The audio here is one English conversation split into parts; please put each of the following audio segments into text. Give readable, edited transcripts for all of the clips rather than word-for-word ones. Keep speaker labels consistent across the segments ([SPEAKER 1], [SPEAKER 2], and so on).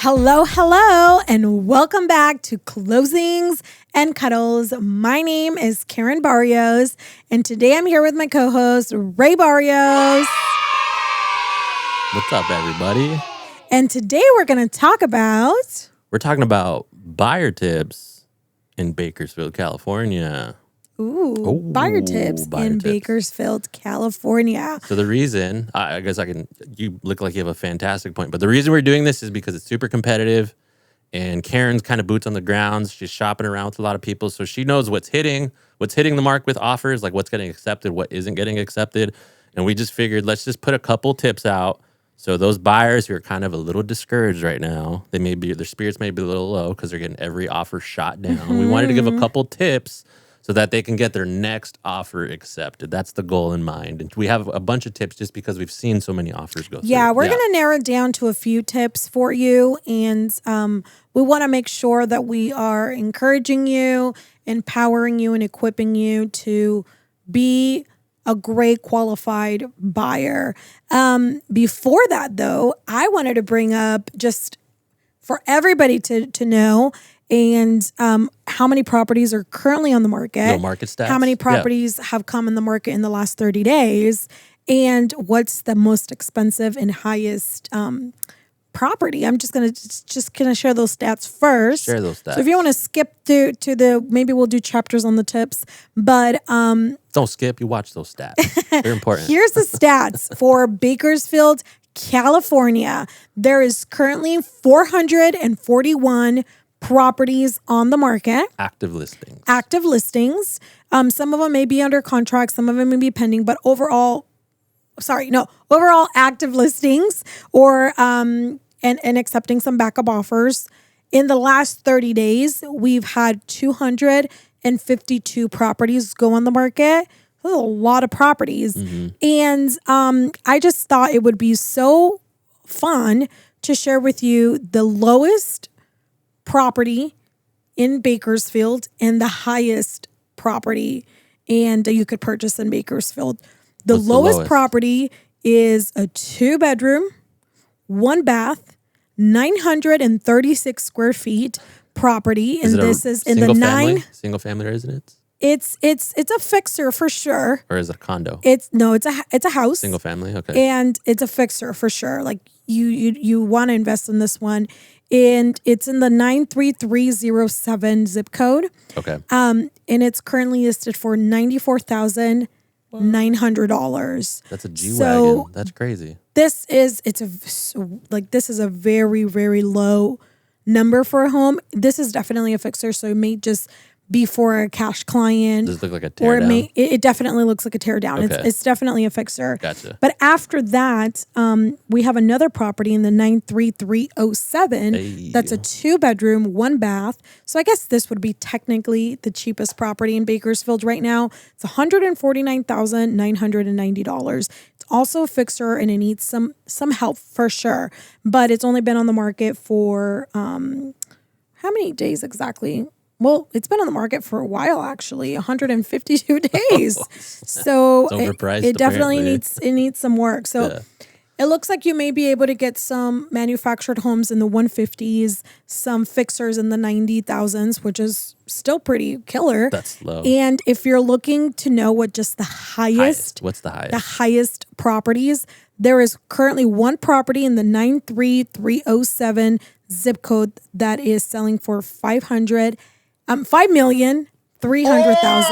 [SPEAKER 1] Hello, and welcome back to Closings and Cuddles. My name is Karen Barrios, and today I'm here with my co-host, Ray Barrios.
[SPEAKER 2] What's up, everybody?
[SPEAKER 1] And today we're going to talk about...
[SPEAKER 2] We're talking about buyer tips in Bakersfield, California.
[SPEAKER 1] Buyer tips in Bakersfield, California.
[SPEAKER 2] So the reason, I guess you look like you have a fantastic point, but the reason we're doing this is because it's super competitive and Karen's kind of boots on the ground. She's shopping around with a lot of people, so she knows what's hitting the mark with offers, like what's getting accepted, what isn't getting accepted. And we just figured, let's just put a couple tips out. So those buyers who are kind of a little discouraged right now, their spirits may be a little low because they're getting every offer shot down. Mm-hmm. We wanted to give a couple tips so that they can get their next offer accepted. That's the goal in mind. And we have a bunch of tips just because we've seen so many offers go through.
[SPEAKER 1] Yeah, we're going to narrow it down to a few tips for you. And we want to make sure that we are encouraging you, empowering you, and equipping you to be a great qualified buyer. Before that, though, I wanted to bring up just for everybody to know and how many properties are currently on the market.
[SPEAKER 2] No market stats.
[SPEAKER 1] How many properties have come in the market in the last 30 days, and what's the most expensive and highest property. I'm just gonna share those stats first.
[SPEAKER 2] Share those stats.
[SPEAKER 1] So if you want to skip to the, maybe we'll do chapters on the tips, but
[SPEAKER 2] don't skip. You watch those stats. They're important.
[SPEAKER 1] Here's the stats for Bakersfield, California. There is currently 441 properties on the market.
[SPEAKER 2] Active listings.
[SPEAKER 1] Some of them may be under contract. Some of them may be pending, but overall active listings or and accepting some backup offers. In the last 30 days, we've had 252 properties go on the market. That's a lot of properties. Mm-hmm. And I just thought it would be so fun to share with you the lowest property in Bakersfield and the highest property you could purchase in Bakersfield. The lowest property is a 2-bedroom, 1-bath, 936 square feet property, and this is in the
[SPEAKER 2] single family residence.
[SPEAKER 1] It's a fixer for sure.
[SPEAKER 2] Or is it a condo?
[SPEAKER 1] It's a house.
[SPEAKER 2] Single family, okay.
[SPEAKER 1] And it's a fixer for sure. Like you want to invest in this one. And it's in the 93307 zip code.
[SPEAKER 2] Okay.
[SPEAKER 1] And it's currently listed for $94,900.
[SPEAKER 2] That's a G-Wagon. That's crazy.
[SPEAKER 1] This is a very, very low number for a home. This is definitely a fixer, so it may just be for a cash client.
[SPEAKER 2] Does it look like a tear down?
[SPEAKER 1] It definitely looks like a tear down.
[SPEAKER 2] Okay.
[SPEAKER 1] It's definitely a fixer.
[SPEAKER 2] Gotcha.
[SPEAKER 1] But after that, we have another property in the 93307. Hey. That's a 2-bedroom, 1-bath. So I guess this would be technically the cheapest property in Bakersfield right now. It's $149,990. It's also a fixer and it needs some help for sure. But it's only been on the market for how many days exactly? Well, it's been on the market for a while, actually, 152 days. So it definitely needs some work. So It looks like you may be able to get some manufactured homes in the 150s, some fixers in the 90,000s, which is still pretty killer.
[SPEAKER 2] That's low.
[SPEAKER 1] And if you're looking to know what just the highest,
[SPEAKER 2] what's the highest?
[SPEAKER 1] The highest properties, there is currently one property in the 93307 zip code that is selling for $5,300,000. Oh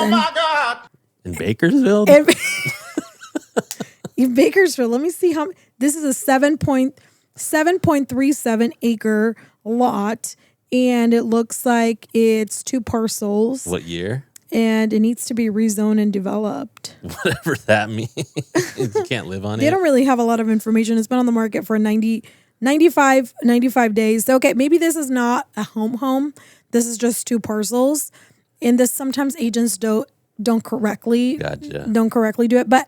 [SPEAKER 1] my God!
[SPEAKER 2] In Bakersfield?
[SPEAKER 1] In Bakersfield, let me see how. This is a 7.37 acre lot, and it looks like it's 2 parcels.
[SPEAKER 2] What year?
[SPEAKER 1] And it needs to be rezoned and developed.
[SPEAKER 2] Whatever that means. You can't live on it.
[SPEAKER 1] They don't really have a lot of information. It's been on the market for 95 days. So, okay, maybe this is not a home. This is just 2 parcels. And this sometimes agents don't correctly do it. But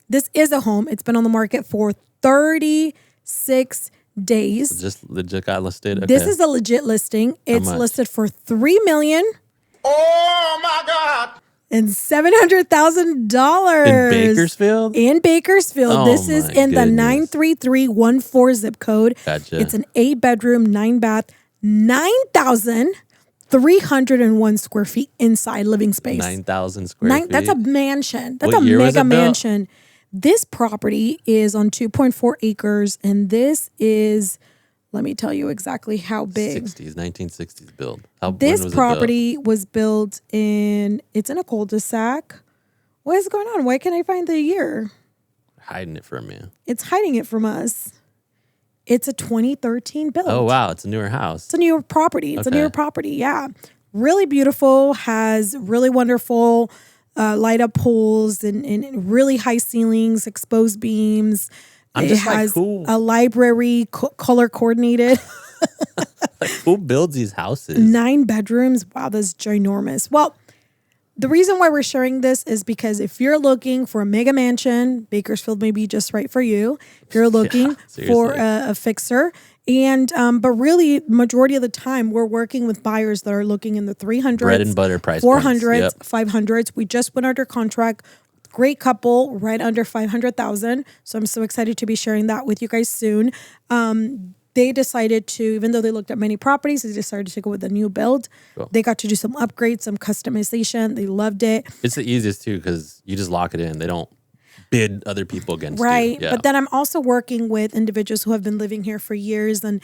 [SPEAKER 1] this is a home. It's been on the market for 36 days.
[SPEAKER 2] Just legit got listed? Okay.
[SPEAKER 1] This is a legit listing. It's listed for $3 million.
[SPEAKER 3] Oh my God!
[SPEAKER 1] and $700,000
[SPEAKER 2] In Bakersfield?
[SPEAKER 1] In Bakersfield.
[SPEAKER 2] Oh,
[SPEAKER 1] This is
[SPEAKER 2] my
[SPEAKER 1] in the
[SPEAKER 2] goodness.
[SPEAKER 1] 93314 zip code.
[SPEAKER 2] Gotcha.
[SPEAKER 1] It's an 8-bedroom, 9-bath, 9,301 square feet inside living space.
[SPEAKER 2] 9,000 square feet.
[SPEAKER 1] That's a mansion. That's
[SPEAKER 2] What
[SPEAKER 1] a
[SPEAKER 2] year was
[SPEAKER 1] mega
[SPEAKER 2] it built?
[SPEAKER 1] mansion. This property is on 2.4 acres, and this is, let me tell you exactly how big.
[SPEAKER 2] 1960s build.
[SPEAKER 1] This
[SPEAKER 2] when was it built?
[SPEAKER 1] property was built it's in a cul-de-sac. What is going on? Why can't I find the year?
[SPEAKER 2] Hiding it from you.
[SPEAKER 1] It's hiding it from us. It's a 2013 build.
[SPEAKER 2] Oh, wow. It's a newer house.
[SPEAKER 1] It's a newer property. It's a
[SPEAKER 2] Okay.
[SPEAKER 1] newer property. Yeah. Really beautiful, has really wonderful light up pools and really high ceilings, exposed beams.
[SPEAKER 2] I'm
[SPEAKER 1] It
[SPEAKER 2] just like,
[SPEAKER 1] has
[SPEAKER 2] who-
[SPEAKER 1] a library color coordinated.
[SPEAKER 2] Who builds these houses?
[SPEAKER 1] 9 bedrooms. Wow, that's ginormous. Well, the reason why we're sharing this is because if you're looking for a mega mansion, Bakersfield may be just right for you. If you're looking for
[SPEAKER 2] seriously.
[SPEAKER 1] a fixer, and but really, majority of the time, we're working with buyers that are looking in the 300s,
[SPEAKER 2] Bread and butter price
[SPEAKER 1] 400s,
[SPEAKER 2] points. Yep.
[SPEAKER 1] 500s. We just went under contract. Great couple, right under 500,000. So I'm so excited to be sharing that with you guys soon. They decided to, even though they looked at many properties, they decided to go with a new build.
[SPEAKER 2] Cool.
[SPEAKER 1] They got to do some upgrades, some customization. They loved it.
[SPEAKER 2] It's the easiest too because you just lock it in. They don't bid other people against you.
[SPEAKER 1] Right.
[SPEAKER 2] Yeah.
[SPEAKER 1] But then I'm also working with individuals who have been living here for years and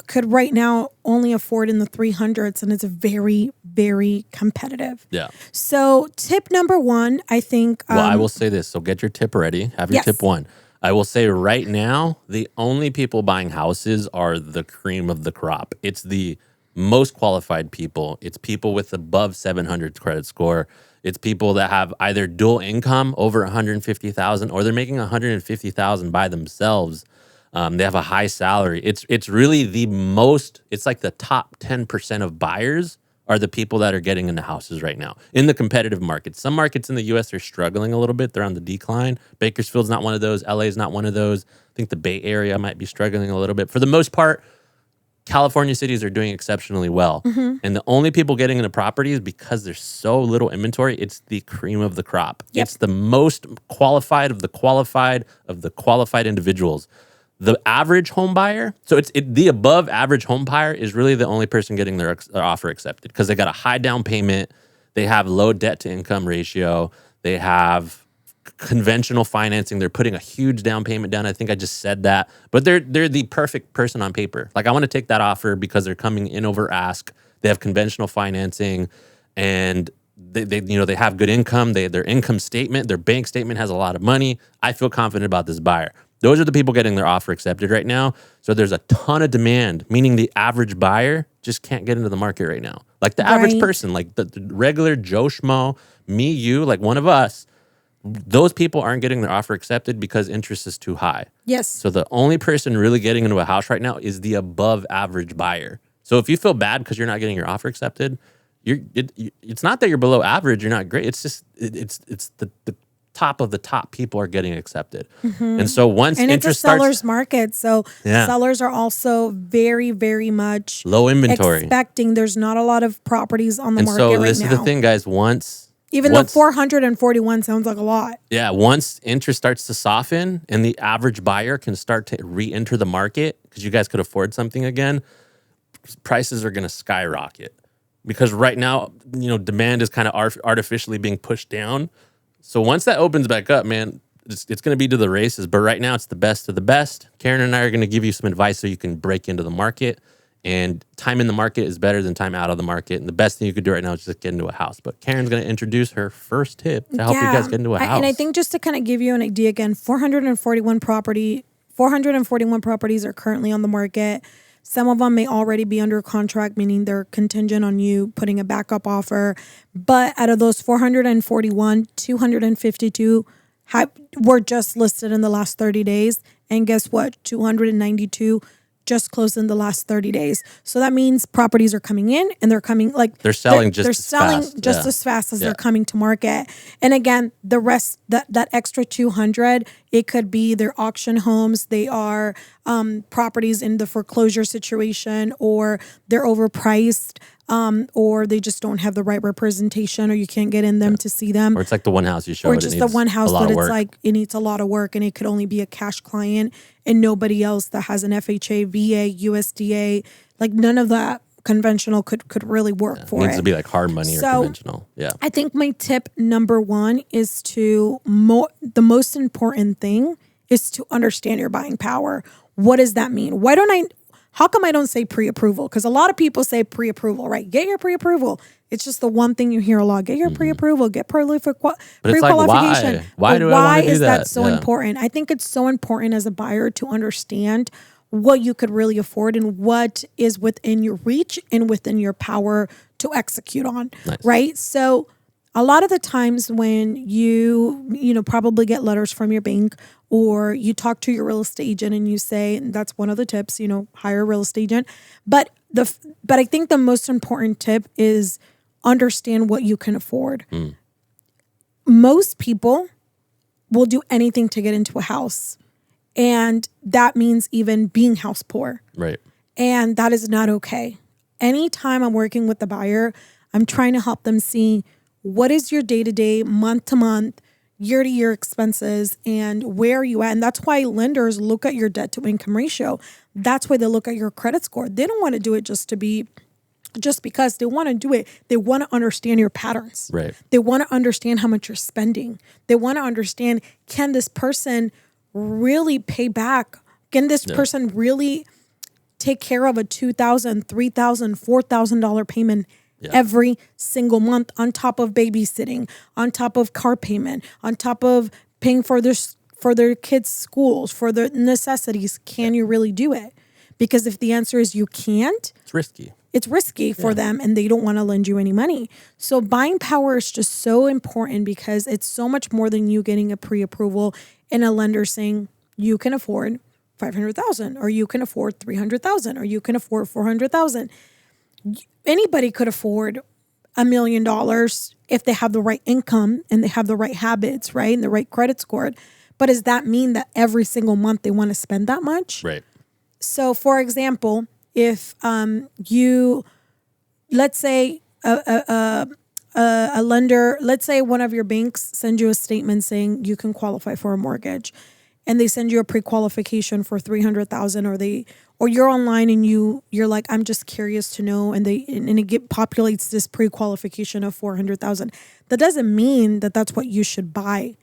[SPEAKER 1] could right now only afford in the 300s. And it's very, very competitive.
[SPEAKER 2] Yeah.
[SPEAKER 1] So tip number 1, I think.
[SPEAKER 2] Well, I will say this. So get your tip ready. Have your
[SPEAKER 1] Yes.
[SPEAKER 2] tip 1. I will say right now, the only people buying houses are the cream of the crop. It's the most qualified people. It's people with above 700 credit score. It's people that have either dual income over 150,000 or they're making 150,000 by themselves. They have a high salary. It's really the most. It's like the top 10% of buyers are the people that are getting into houses right now in the competitive markets. Some markets in the U.S. are struggling a little bit. They're on the decline. Bakersfield's not one of those. LA is not one of those. I think the Bay Area might be struggling a little bit. For the most part, California cities are doing exceptionally well.
[SPEAKER 1] Mm-hmm.
[SPEAKER 2] And the only people getting into properties, because there's so little inventory, it's the cream of the crop.
[SPEAKER 1] Yep.
[SPEAKER 2] It's the most qualified of the qualified individuals. The average home buyer, so the above average home buyer is really the only person getting their offer accepted because they got a high down payment, they have low debt to income ratio, they have conventional financing, they're putting a huge down payment down. I think I just said that, but they're the perfect person on paper. Like I want to take that offer because they're coming in over ask. They have conventional financing, and they have good income. Their income statement, their bank statement has a lot of money. I feel confident about this buyer. Those are the people getting their offer accepted right now. So there's a ton of demand, meaning the average buyer just can't get into the market right now. Like the average
[SPEAKER 1] Right.
[SPEAKER 2] person, like the regular Joe Schmo, me, you, like one of us, those people aren't getting their offer accepted because interest is too high.
[SPEAKER 1] Yes.
[SPEAKER 2] So the only person really getting into a house right now is the above average buyer. So if you feel bad because you're not getting your offer accepted, it's not that you're below average, you're not great. It's just it's the top of the top people are getting accepted. And so once
[SPEAKER 1] And it's a
[SPEAKER 2] interest
[SPEAKER 1] seller's
[SPEAKER 2] starts,
[SPEAKER 1] market. So
[SPEAKER 2] Yeah.
[SPEAKER 1] sellers are also very, very much
[SPEAKER 2] low inventory.
[SPEAKER 1] expecting there's not a lot of properties on the
[SPEAKER 2] And
[SPEAKER 1] market
[SPEAKER 2] so
[SPEAKER 1] right
[SPEAKER 2] this
[SPEAKER 1] now.
[SPEAKER 2] is the thing, guys,
[SPEAKER 1] Even though 441 sounds like a lot.
[SPEAKER 2] Yeah, once interest starts to soften and the average buyer can start to re-enter the market because you guys could afford something again, prices are going to skyrocket. Because right now, demand is kind of artificially being pushed down. So once that opens back up, man, it's going to be to the races. But right now, it's the best of the best. Karen and I are going to give you some advice so you can break into the market. And time in the market is better than time out of the market. And the best thing you could do right now is just get into a house. But Karen's going to introduce her first tip to help you guys get into a house.
[SPEAKER 1] And I think just to kind of give you an idea again, 441 properties are currently on the market. Some of them may already be under contract, meaning they're contingent on you putting a backup offer. But out of those 441, 252 were just listed in the last 30 days. And guess what? 292 just closed in the last 30 days. So that means properties are coming in and they're coming
[SPEAKER 2] they're selling
[SPEAKER 1] they're
[SPEAKER 2] as
[SPEAKER 1] selling
[SPEAKER 2] fast.
[SPEAKER 1] just
[SPEAKER 2] Yeah.
[SPEAKER 1] as fast as
[SPEAKER 2] Yeah.
[SPEAKER 1] they're coming to market. And again, the rest, that extra 200, it could be their auction homes. They are properties in the foreclosure situation, or they're overpriced. or they just don't have the right representation, or you can't get in them to see them.
[SPEAKER 2] Or it's like the one house you showed.
[SPEAKER 1] Or just the one house that it's like, it needs a lot of work and it could only be a cash client and nobody else that has an FHA, VA, USDA, like none of that conventional could really work for it.
[SPEAKER 2] It needs to be like hard money or conventional. Yeah.
[SPEAKER 1] I think my tip number one is the most important thing is to understand your buying power. What does that mean? How come I don't say pre-approval? Because a lot of people say pre-approval, right? Get your pre-approval. It's just the one thing you hear a lot. Get your pre-approval. Get pre-qualification.
[SPEAKER 2] Like, why do I want to do that?
[SPEAKER 1] Why is that so important? I think it's so important as a buyer to understand what you could really afford and what is within your reach and within your power to execute on, right? So a lot of the times when you probably get letters from your bank or you talk to your real estate agent and you say, and that's one of the tips, hire a real estate agent. But I think the most important tip is understand what you can afford. Most people will do anything to get into a house. And that means even being house poor.
[SPEAKER 2] Right.
[SPEAKER 1] And that is not okay. Anytime I'm working with the buyer, I'm trying to help them see what is your day-to-day, month-to-month, year-to-year expenses, and where are you at? And that's why lenders look at your debt-to-income ratio. That's why they look at your credit score. They don't want to do it just because they want to do it. They want to understand your patterns.
[SPEAKER 2] Right.
[SPEAKER 1] They want to understand how much you're spending. They want to understand, can this person really pay back? Can this person really take care of a $2,000, $3,000, $4,000 payment every single month on top of babysitting, on top of car payment, on top of paying for their kids' schools, for their necessities? Can you really do it? Because if the answer is you can't, it's risky for them and they don't want to lend you any money. So buying power is just so important because it's so much more than you getting a pre-approval and a lender saying you can afford $500,000 or you can afford $300,000 or you can afford $400,000. Anybody could afford $1 million if they have the right income and they have the right habits, right? And the right credit score. But does that mean that every single month they want to spend that much?
[SPEAKER 2] Right.
[SPEAKER 1] So for example, if let's say a lender, let's say one of your banks sends you a statement saying you can qualify for a mortgage, and they send you a pre-qualification for $300,000, or you're online and you're like, I'm just curious to know, and it populates this pre-qualification of $400,000. That doesn't mean that that's what you should buy.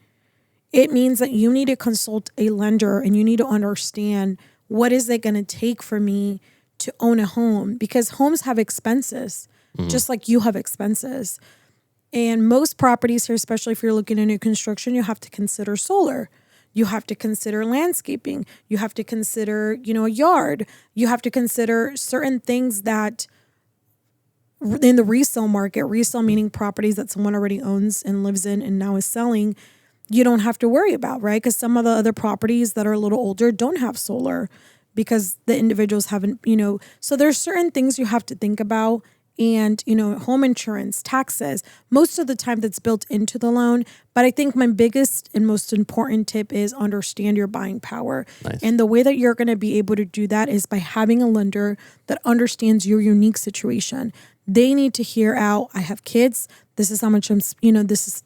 [SPEAKER 1] It means that you need to consult a lender and you need to understand what is it going to take for me to own a home, because homes have expenses, just like you have expenses. And most properties here, especially if you're looking at new construction, you have to consider solar. You have to consider landscaping. You have to consider, a yard. You have to consider certain things that in the resale market, resale meaning properties that someone already owns and lives in and now is selling, you don't have to worry about, right? Because some of the other properties that are a little older don't have solar because the individuals haven't, so there's certain things you have to think about. And, home insurance, taxes, most of the time that's built into the loan. But I think my biggest and most important tip is understand your buying power. And the way that you're going to be able to do that is by having a lender that understands your unique situation. They need to hear out, I have kids. This is how much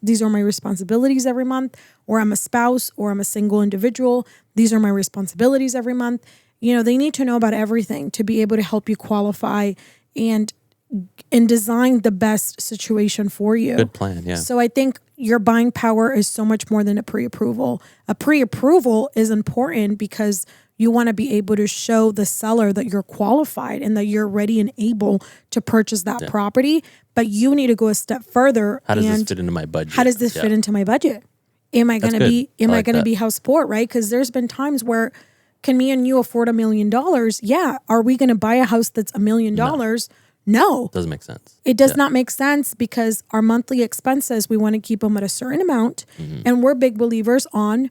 [SPEAKER 1] these are my responsibilities every month, or I'm a spouse, or I'm a single individual. These are my responsibilities every month. They need to know about everything to be able to help you qualify and design the best situation for you.
[SPEAKER 2] Good plan, yeah.
[SPEAKER 1] So I think your buying power is so much more than a pre-approval. A pre-approval is important because you want to be able to show the seller that you're qualified and that you're ready and able to purchase that property. But you need to go a step further.
[SPEAKER 2] How does this fit into my budget?
[SPEAKER 1] How does this fit into my budget? Am I going to be house poor, right? Because there's been times where, can me and you afford $1 million? Yeah. Are we going to buy a house that's $1 million? No.
[SPEAKER 2] Doesn't make sense.
[SPEAKER 1] It does not make sense because our monthly expenses, we want to keep them at a certain amount. And we're big believers on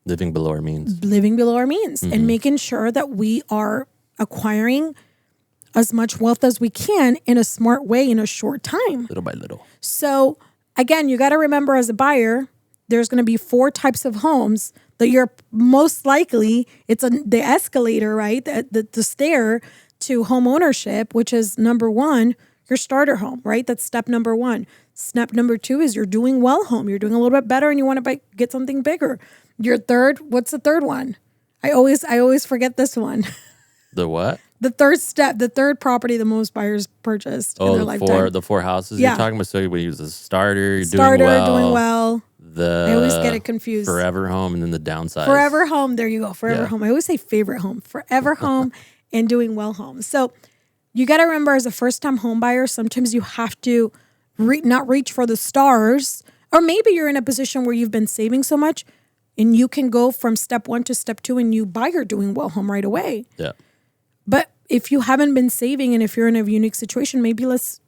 [SPEAKER 2] living below our means.
[SPEAKER 1] And making sure that we are acquiring as much wealth as we can in a smart way in a short time.
[SPEAKER 2] Little by little.
[SPEAKER 1] So again, you got to remember as a buyer, there's going to be 4 types of homes that you're most likely, the escalator, right? The stair to home ownership, which is number one, your starter home, right? That's step number one. Step number two is you're doing well home. You're doing a little bit better and you want to get something bigger. Your third, what's the third one? I always forget this one.
[SPEAKER 2] The what?
[SPEAKER 1] The third step, the third property the most buyers purchased in their lifetime.
[SPEAKER 2] The four houses
[SPEAKER 1] Yeah.
[SPEAKER 2] you're talking about. So when you use a starter, you're
[SPEAKER 1] Starter,
[SPEAKER 2] doing well.
[SPEAKER 1] I always get it confused.
[SPEAKER 2] Forever home and then the downside.
[SPEAKER 1] Forever home. There you go. Forever home. I always say favorite home. Forever home and doing well home. So you got to remember, as a first-time home buyer, sometimes you have to not reach for the stars, or maybe you're in a position where you've been saving so much and you can go from step one to step two and you buy your doing well home right away.
[SPEAKER 2] Yeah.
[SPEAKER 1] But if you haven't been saving and if you're in a unique situation, maybe let's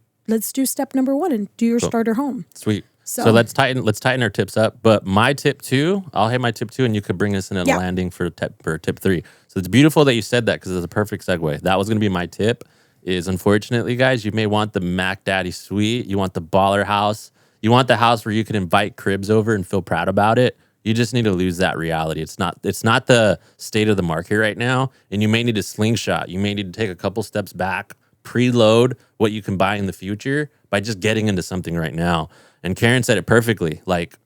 [SPEAKER 1] do step number one and do your starter home.
[SPEAKER 2] Sweet. So let's tighten our tips up. But my tip two, I'll hit my tip two, and you could bring us in a landing for tip three. So it's beautiful that you said that, because it's a perfect segue. That was going to be my tip. Is, unfortunately, guys, you may want the Mac Daddy suite. You want the baller house. You want the house where you can invite cribs over and feel proud about it. You just need to lose that reality. It's not the state of the market right now, and you may need to slingshot. You may need to take a couple steps back, preload what you can buy in the future by just getting into something right now. And Karen said it perfectly. Like,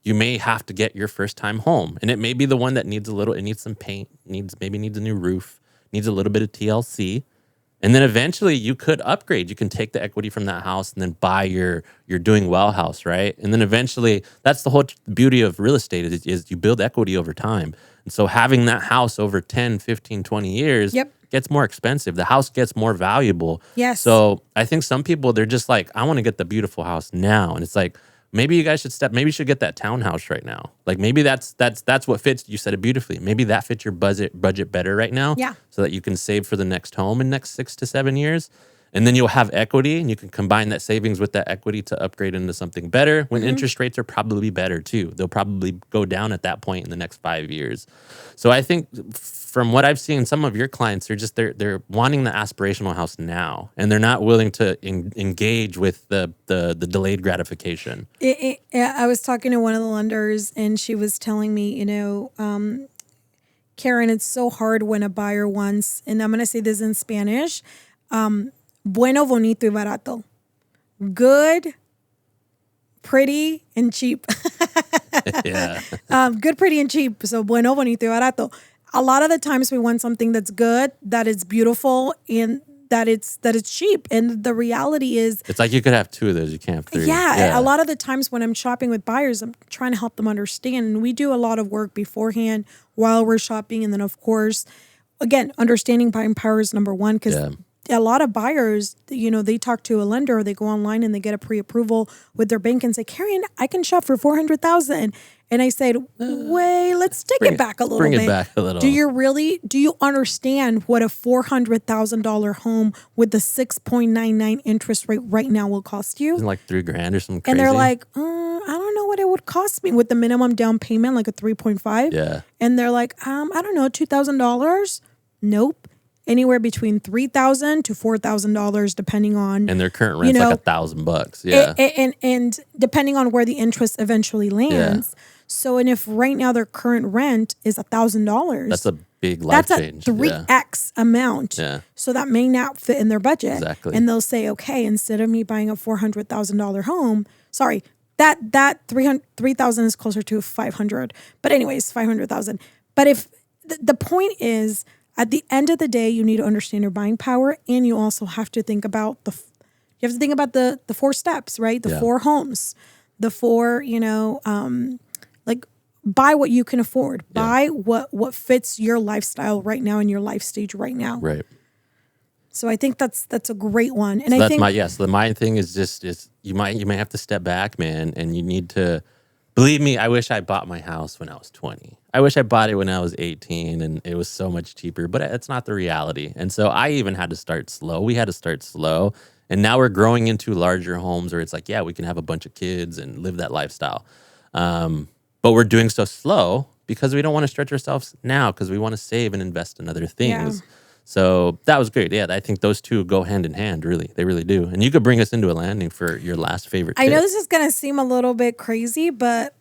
[SPEAKER 2] you may have to get your first time home, and it may be the one that needs it needs some paint, maybe needs a new roof, needs a little bit of TLC. And then eventually you could upgrade. You can take the equity from that house and then buy your doing well house, right? And then eventually, that's the whole beauty of real estate is you build equity over time. And so having that house over 10, 15, 20 years gets more expensive. The house gets more valuable.
[SPEAKER 1] Yes.
[SPEAKER 2] So I think some people, they're just like, I want to get the beautiful house now. And it's like, maybe you guys maybe you should get that townhouse right now. Like, maybe that's what fits. You said it beautifully. Maybe that fits your budget better right now.
[SPEAKER 1] Yeah.
[SPEAKER 2] So that you can save for the next home in the next 6 to 7 years. And then you'll have equity, and you can combine that savings with that equity to upgrade into something better when interest rates are probably better too. They'll probably go down at that point in the next 5 years. So I think from what I've seen, some of your clients are they're wanting the aspirational house now, and they're not willing to engage with the delayed gratification.
[SPEAKER 1] I was talking to one of the lenders, and she was telling me, Karen, it's so hard when a buyer wants, and I'm going to say this in Spanish, bueno, bonito y barato. Good, pretty, and cheap.
[SPEAKER 2] Yeah.
[SPEAKER 1] Good, pretty, and cheap. So bueno, bonito y barato. A lot of the times we want something that's good, that it's beautiful, and that it's cheap. And the reality is,
[SPEAKER 2] it's like you could have two of those. You can't have three.
[SPEAKER 1] Yeah. A lot of the times when I'm shopping with buyers, I'm trying to help them understand. And we do a lot of work beforehand while we're shopping. And then, of course, again, understanding buying power is number one, because a lot of buyers, they talk to a lender, or they go online and they get a pre-approval with their bank and say, Karen, I can shop for $400,000. And I said, wait, let's take it back a little bit.
[SPEAKER 2] Bring it back a little.
[SPEAKER 1] Do you understand what a $400,000 home with the 6.99 interest rate right now will cost you?
[SPEAKER 2] Isn't it like $3,000 or something crazy?
[SPEAKER 1] And they're like, I don't know what it would cost me with the minimum down payment, like a 3.5.
[SPEAKER 2] Yeah.
[SPEAKER 1] And they're like, I don't know, $2,000? Nope. Anywhere between $3,000 to $4,000, depending on,
[SPEAKER 2] and their current rent's like $1,000. Yeah,
[SPEAKER 1] and depending on where the interest eventually lands. Yeah. So, and if right now their current rent is $1,000,
[SPEAKER 2] that's a big life change.
[SPEAKER 1] That's a 3x amount.
[SPEAKER 2] Yeah.
[SPEAKER 1] So that may not fit in their budget.
[SPEAKER 2] Exactly.
[SPEAKER 1] And they'll say, okay, instead of me buying a $400,000 home, sorry, that 3,000 is closer to 500. But anyways, 500,000. But if the point is, at the end of the day, you need to understand your buying power, and you also have to think about the 4 steps, right? The 4 homes, the 4, like, buy what you can afford, buy what fits your lifestyle right now and your life stage right now.
[SPEAKER 2] Right.
[SPEAKER 1] So I think that's a great one. And
[SPEAKER 2] so
[SPEAKER 1] I think
[SPEAKER 2] my thing is just you might have to step back, man, and you need to. Believe me, I wish I bought my house when I was 20. I wish I bought it when I was 18 and it was so much cheaper, but it's not the reality. And so I even had to start slow. We had to start slow. And now we're growing into larger homes where it's like, we can have a bunch of kids and live that lifestyle. But we're doing so slow because we don't want to stretch ourselves now, because we want to save and invest in other things. Yeah. So that was great. Yeah, I think those two go hand in hand, really. They really do. And you could bring us into a landing for your last favorite tip.
[SPEAKER 1] I know this is going to seem a little bit crazy, but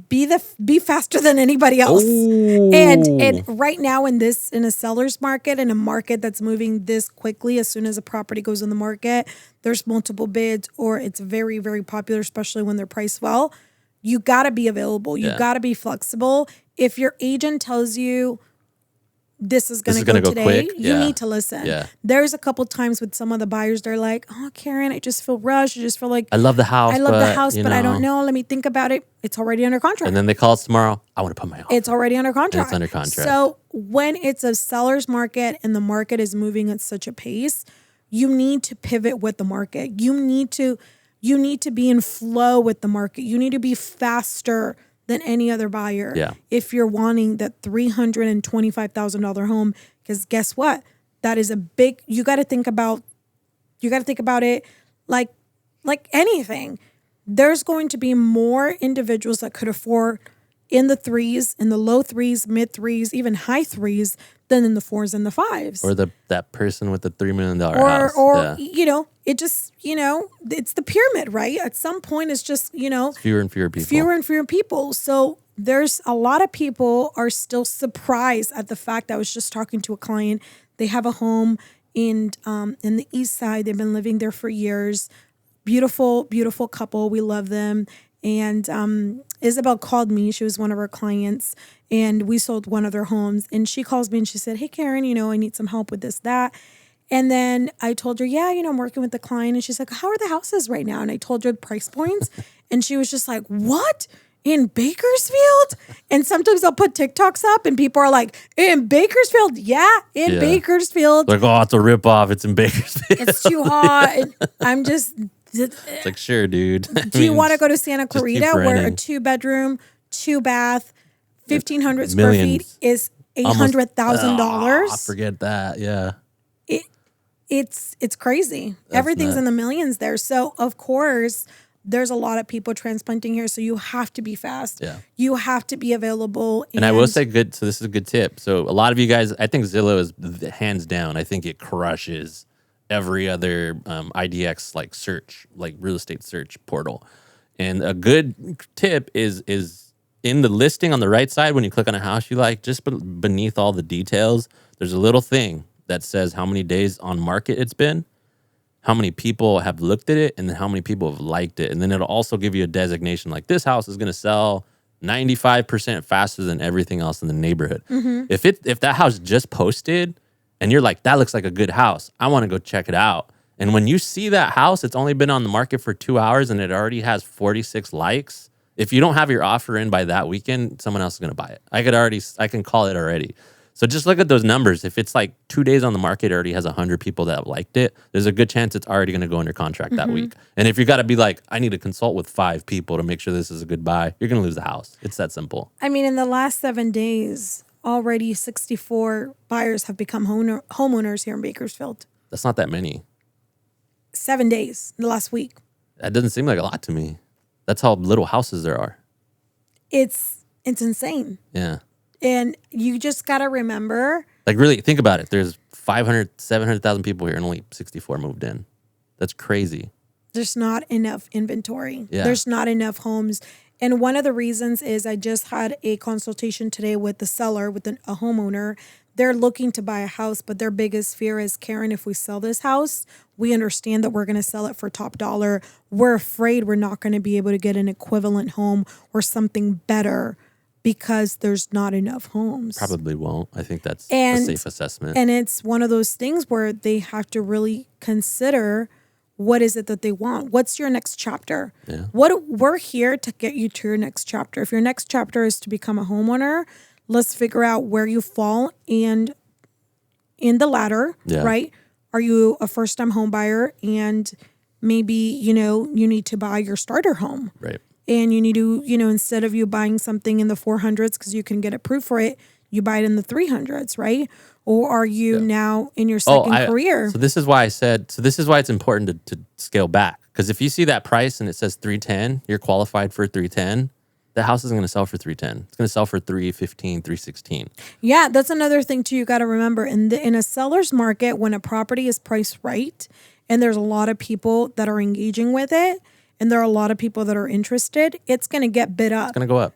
[SPEAKER 1] be faster than anybody else.
[SPEAKER 2] Oh.
[SPEAKER 1] And right now in a seller's market, in a market that's moving this quickly, as soon as a property goes on the market, there's multiple bids, or it's very, very popular, especially when they're priced well. You got to be available. You got to be flexible. If your agent tells you this is going to go today,
[SPEAKER 2] quick.
[SPEAKER 1] you need to listen.
[SPEAKER 2] Yeah.
[SPEAKER 1] There's a couple times with some of the buyers, they're like, oh, Karen, I just feel rushed. I just feel like
[SPEAKER 2] I love the house.
[SPEAKER 1] But I don't know. Let me think about it. It's already under contract.
[SPEAKER 2] And then they call us tomorrow. I want to put my offer.
[SPEAKER 1] It's already under contract.
[SPEAKER 2] And it's under contract.
[SPEAKER 1] So when it's a seller's market and the market is moving at such a pace, you need to pivot with the market. You need to be in flow with the market. You need to be faster than any other buyer.
[SPEAKER 2] Yeah.
[SPEAKER 1] If you're wanting that $325,000 home, because guess what? That is a big, you got to think about it like anything. There's going to be more individuals that could afford in the threes, in the low threes, mid threes, even high threes than in the fours and the fives.
[SPEAKER 2] Or that person with the $3 million house.
[SPEAKER 1] Or it just, it's the pyramid, right? At some point, it's just,
[SPEAKER 2] it's fewer and fewer people.
[SPEAKER 1] Fewer and fewer people. So there's a lot of people are still surprised at the fact that I was just talking to a client. They have a home in the East Side. They've been living there for years. Beautiful, beautiful couple. We love them. And Isabel called me. She was one of our clients, and we sold one of their homes. And she calls me and she said, hey, Karen, I need some help with this, that. And then I told her, yeah, I'm working with the client. And she's like, how are the houses right now? And I told her the price points. And she was just like, what? In Bakersfield? And sometimes I'll put TikToks up and people are like, in Bakersfield? Yeah, in Bakersfield.
[SPEAKER 2] Like, oh, it's a ripoff. It's in Bakersfield.
[SPEAKER 1] It's too hot. And I'm just...
[SPEAKER 2] It's like, sure, dude.
[SPEAKER 1] Do you want to go to Santa Clarita where a 2-bedroom, 2-bath, 1,500 square feet is $800,000?
[SPEAKER 2] Forget that. Yeah.
[SPEAKER 1] It's crazy. Everything's in the millions there. So of course there's a lot of people transplanting here. So you have to be fast. Yeah. You have to be available.
[SPEAKER 2] And I will say so this is a good tip. So a lot of you guys, I think Zillow is hands down. I think it crushes every other IDX like search, like real estate search portal. And a good tip is in the listing on the right side, when you click on a house you like, just beneath all the details, there's a little thing that says how many days on market it's been, how many people have looked at it, and then how many people have liked it. And then it'll also give you a designation like this house is going to sell 95% faster than everything else in the neighborhood. Mm-hmm. If that house just posted, and you're like, that looks like a good house, I want to go check it out. And when you see that house, it's only been on the market for 2 hours and it already has 46 likes. If you don't have your offer in by that weekend, someone else is going to buy it. I can call it already. So just look at those numbers. If it's like 2 days on the market, it already has 100 people that liked it, there's a good chance it's already going to go under contract that week. And if you got to be like, I need to consult with 5 people to make sure this is a good buy, you're going to lose the house. It's that simple.
[SPEAKER 1] I mean, in the last 7 days, already 64 buyers have become homeowners here in Bakersfield.
[SPEAKER 2] That's not that many.
[SPEAKER 1] 7 days in the last week.
[SPEAKER 2] That doesn't seem like a lot to me. That's how little houses there are.
[SPEAKER 1] It's insane.
[SPEAKER 2] Yeah.
[SPEAKER 1] And you just got to remember.
[SPEAKER 2] Like, really, think about it. There's 700,000 people here and only 64 moved in. That's crazy.
[SPEAKER 1] There's not enough inventory.
[SPEAKER 2] Yeah.
[SPEAKER 1] There's not enough homes. And one of the reasons is I just had a consultation today with the seller, with a homeowner. They're looking to buy a house, but their biggest fear is, Karen, if we sell this house, we understand that we're going to sell it for top dollar. We're afraid we're not going to be able to get an equivalent home or something better because there's not enough homes.
[SPEAKER 2] Probably won't. I think that's a safe assessment.
[SPEAKER 1] And it's one of those things where they have to really consider, what is it that they want? What's your next chapter?
[SPEAKER 2] Yeah.
[SPEAKER 1] We're here to get you to your next chapter. If your next chapter is to become a homeowner, let's figure out where you fall and in the ladder, right? Are you a first-time home buyer and maybe, you need to buy your starter home.
[SPEAKER 2] Right.
[SPEAKER 1] And you need to, instead of you buying something in the 400s because you can get approved for it, you buy it in the 300s, right? Or are you now in your second career?
[SPEAKER 2] So this is why it's important to scale back. Because if you see that price and it says 310, you're qualified for 310, the house isn't going to sell for 310. It's going to sell for 315, 316.
[SPEAKER 1] Yeah, that's another thing too you got to remember. In a seller's market, when a property is priced right and there's a lot of people that are engaging with it, and there are a lot of people that are interested, it's going to get bid up.
[SPEAKER 2] It's going to go up.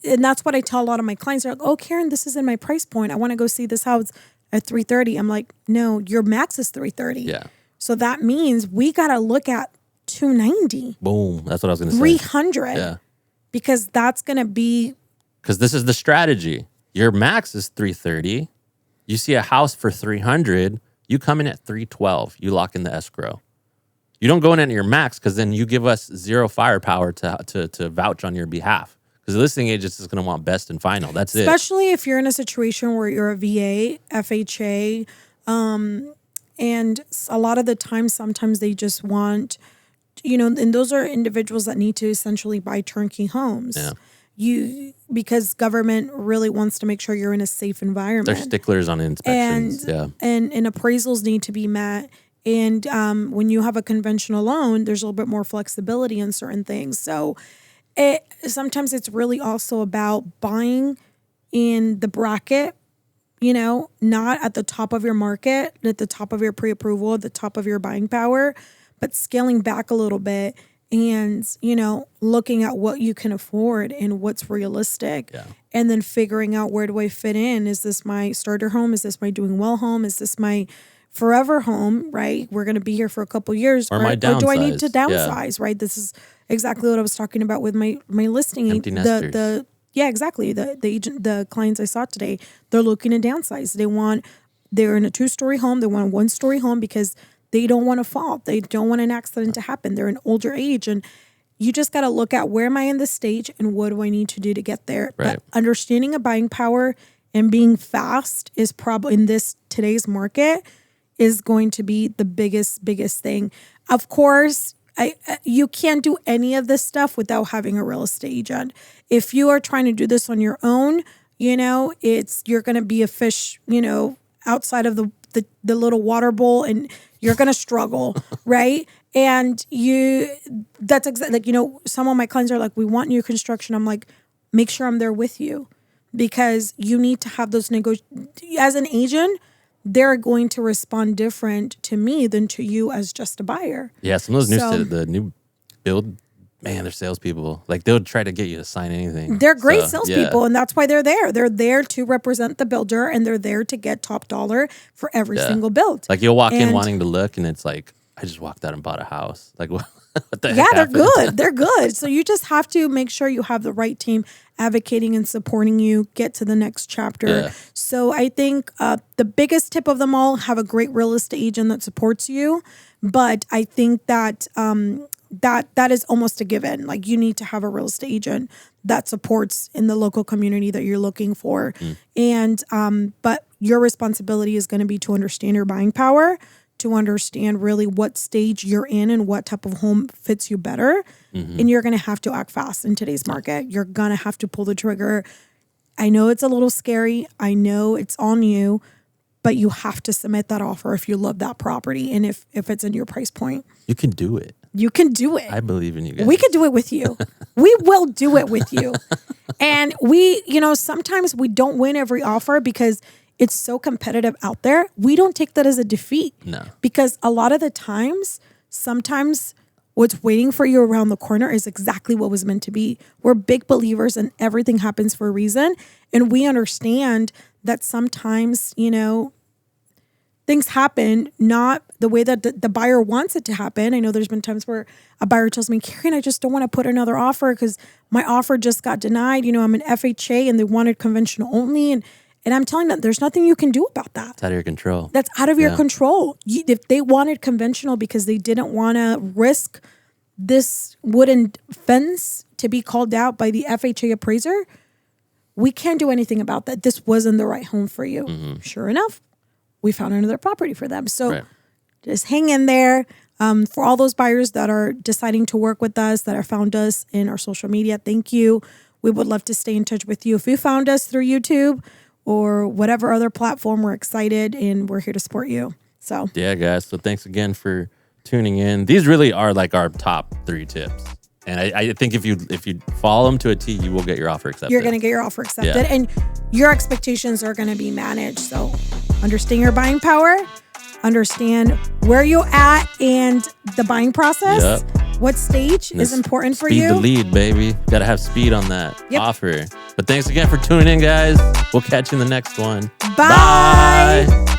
[SPEAKER 1] And that's what I tell a lot of my clients. They're like, "Oh, Karen, this is in my price point. I want to go see this house at 330." I'm like, "No, your max is 330."
[SPEAKER 2] Yeah.
[SPEAKER 1] So that means we got to look at 290.
[SPEAKER 2] Boom. That's what I was going to say.
[SPEAKER 1] 300.
[SPEAKER 2] Yeah.
[SPEAKER 1] Because that's going to be.
[SPEAKER 2] Because this is the strategy. Your max is 330. You see a house for 300. You come in at 312. You lock in the escrow. You don't go in at your max because then you give us zero firepower to vouch on your behalf. Because the listing agent is going to want best and final. That's
[SPEAKER 1] Especially if you're in a situation where you're a VA, FHA, and a lot of the time, sometimes they just want, and those are individuals that need to essentially buy turnkey homes.
[SPEAKER 2] Yeah.
[SPEAKER 1] Because government really wants to make sure you're in a safe environment.
[SPEAKER 2] They're sticklers on inspections.
[SPEAKER 1] And appraisals need to be met. And when you have a conventional loan, there's a little bit more flexibility in certain things. So sometimes it's really also about buying in the bracket, not at the top of your market, at the top of your pre-approval, at the top of your buying power, but scaling back a little bit and, looking at what you can afford and what's realistic.
[SPEAKER 2] Yeah.
[SPEAKER 1] And then figuring out, where do I fit in? Is this my starter home? Is this my doing well home? Is this my forever home, right? We're going to be here for a couple years.
[SPEAKER 2] Or my downsize.
[SPEAKER 1] Or do I need to downsize, right? This is exactly what I was talking about with my listing.
[SPEAKER 2] Empty nesters.
[SPEAKER 1] Yeah, exactly. The clients I saw today, they're looking to downsize. They're in a 2-story home. They want a 1-story home because they don't want to fall. They don't want an accident to happen. They're an older age. And you just got to look at, where am I in this stage and what do I need to do to get there?
[SPEAKER 2] Right.
[SPEAKER 1] But understanding a buying power and being fast is probably, in today's market, is going to be the biggest thing. Of course, you can't do any of this stuff without having a real estate agent. If you are trying to do this on your own, you're going to be a fish, outside of the little water bowl, and you're going to struggle, right? And that's exactly, some of my clients are like, "We want new construction." I'm like, make sure I'm there with you, because you need to have those as an agent, they're going to respond different to me than to you as just a buyer.
[SPEAKER 2] Yeah, some of those the new build, man, they're salespeople. Like, they'll try to get you to sign anything.
[SPEAKER 1] They're great salespeople, and that's why they're there. They're there to represent the builder, and they're there to get top dollar for every single build.
[SPEAKER 2] Like, you'll walk in wanting to look, and it's like, I just walked out and bought a house. Like, what the heck
[SPEAKER 1] they're
[SPEAKER 2] happened?
[SPEAKER 1] good. They're good. So you just have to make sure you have the right team advocating and supporting you get to the next chapter.
[SPEAKER 2] Yeah.
[SPEAKER 1] So I think the biggest tip of them all, have a great real estate agent that supports you. But I think that that is almost a given. Like, you need to have a real estate agent that supports in the local community that you're looking for. And but your responsibility is going to be to understand your buying power, to understand really what stage you're in and what type of home fits you better. And you're going to have to act fast in today's market. You're going to have to pull the trigger. I know it's a little scary. I know it's on you, but you have to submit that offer if you love that property and if it's in your price point.
[SPEAKER 2] You can do it.
[SPEAKER 1] You can do it.
[SPEAKER 2] I believe in you guys.
[SPEAKER 1] We can do it with you. We will do it with you. And sometimes we don't win every offer because it's so competitive out there. We don't take that as a defeat.
[SPEAKER 2] No.
[SPEAKER 1] Because a lot of the times, sometimes what's waiting for you around the corner is exactly what was meant to be. We're big believers in everything happens for a reason. And we understand that sometimes, things happen not the way that the buyer wants it to happen. I know there's been times where a buyer tells me, "Karen, I just don't want to put another offer because my offer just got denied. I'm an FHA and they wanted conventional only." And I'm telling them, there's nothing you can do about that.
[SPEAKER 2] It's out of your control.
[SPEAKER 1] That's out of your control. If they wanted conventional because they didn't want to risk this wooden fence to be called out by the FHA appraiser, we can't do anything about that. This wasn't the right home for you. Sure enough, we found another property for them. So just hang in there. For all those buyers that are deciding to work with us, that have found us in our social media, thank you. We would love to stay in touch with you. If you found us through YouTube or whatever other platform, we're excited and we're here to support you. So
[SPEAKER 2] yeah, guys. So thanks again for tuning in. These really are like our top 3 tips. And I think if you follow them to a T, you will get your offer accepted.
[SPEAKER 1] You're going to get your offer accepted and your expectations are going to be managed. So understand your buying power, understand where you're at and the buying process. What stage is important for
[SPEAKER 2] Speed
[SPEAKER 1] you?
[SPEAKER 2] the lead, baby. Got to have speed on that
[SPEAKER 1] Yep.
[SPEAKER 2] offer. But thanks again for tuning in, guys. We'll catch you in the next one.
[SPEAKER 1] Bye.
[SPEAKER 2] Bye.